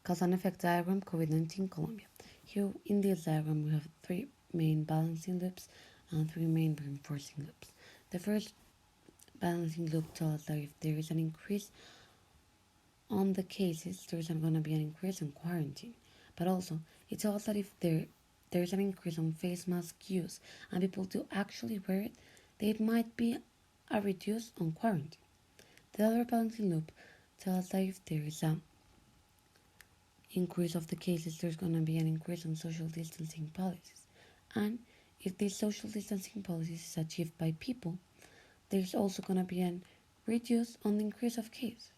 cause and effect diagram COVID-19 Colombia. Here in this diagram we have three main balancing loops and three main reinforcing loops. The first balancing loop tells us that if there is an increase on the cases, there's going to be an increase in quarantine. But also, it tells us that if there's an increase on face mask use and people do actually wear it, there might be a reduce on quarantine. The other balancing loop tells us that if there is an increase of the cases, there's going to be an increase on social distancing policies. And if this social distancing policies is achieved by people, there's also going to be an reduce on the increase of cases.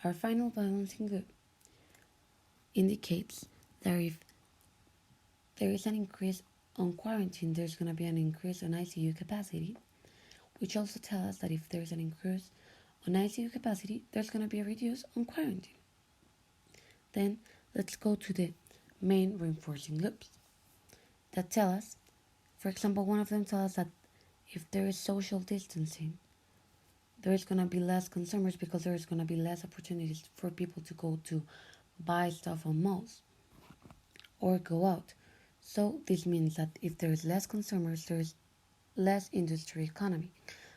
Our final balancing loop indicates that if there is an increase on quarantine, there's going to be an increase on ICU capacity, which also tells us that if there's an increase on ICU capacity, there's going to be a reduce on quarantine. Then let's go to the main reinforcing loops that tell us, for example, one of them tells us that if there is social distancing, there's going to be less consumers because there's going to be less opportunities for people to go to buy stuff on malls or go out. So this means that if there's less consumers, there's less industry economy.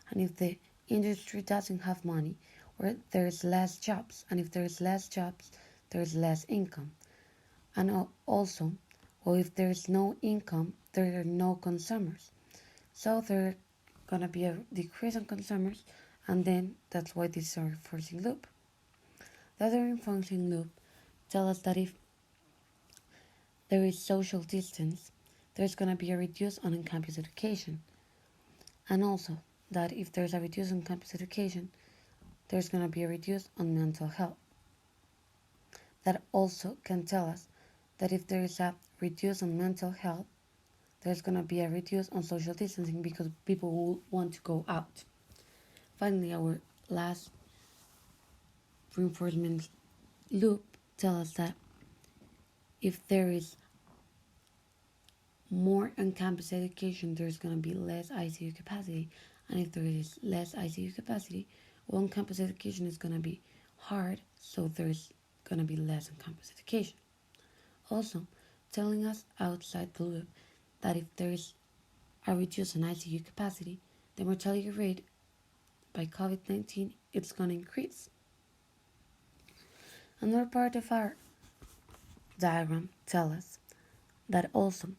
And if the industry doesn't have money, or there's less jobs. And if there's less jobs, there's less income. And also, well, if there's no income, there are no consumers. So there's going to be a decrease in consumers, and then that's why this is a reinforcing loop. The other reinforcing loop tells us that if there is social distance, there's going to be a reduce on in-campus education. And also that if there's a reduce on campus education, there's going to be a reduce on mental health. That also can tell us that if there is a reduce on mental health, there's going to be a reduce on social distancing because people will want to go out. Finally, our last reinforcement loop tells us that if there is more on-campus education, there's going to be less ICU capacity. And if there is less ICU capacity, on-campus education is going to be hard, so there's going to be less on-campus education. Also, telling us outside the loop that if there is a reduce in ICU capacity, the mortality rate by COVID-19 it's going to increase. Another part of our diagram tells us that also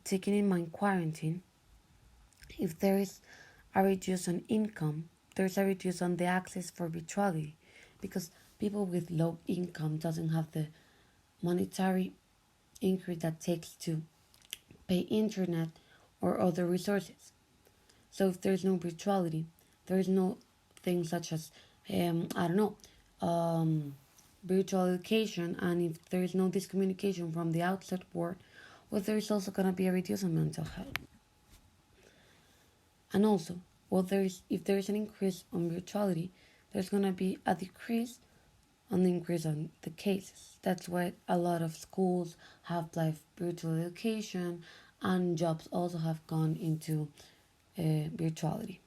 taking in mind quarantine, if there is a reduce on income, there's a reduce on the access for virtuality because people with low income doesn't have the monetary increase that takes to pay internet or other resources. So if there's no virtuality, there's no things such as virtual education, and if there is no discommunication from the outside world, well, there is also going to be a reduce in mental health. And also, if there is an increase on virtuality, there's going to be a decrease on the increase on the cases. That's why a lot of schools have live virtual education, and jobs also have gone into virtuality.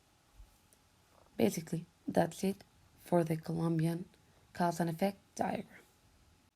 Basically, that's it for the Colombian cause and effect diagram.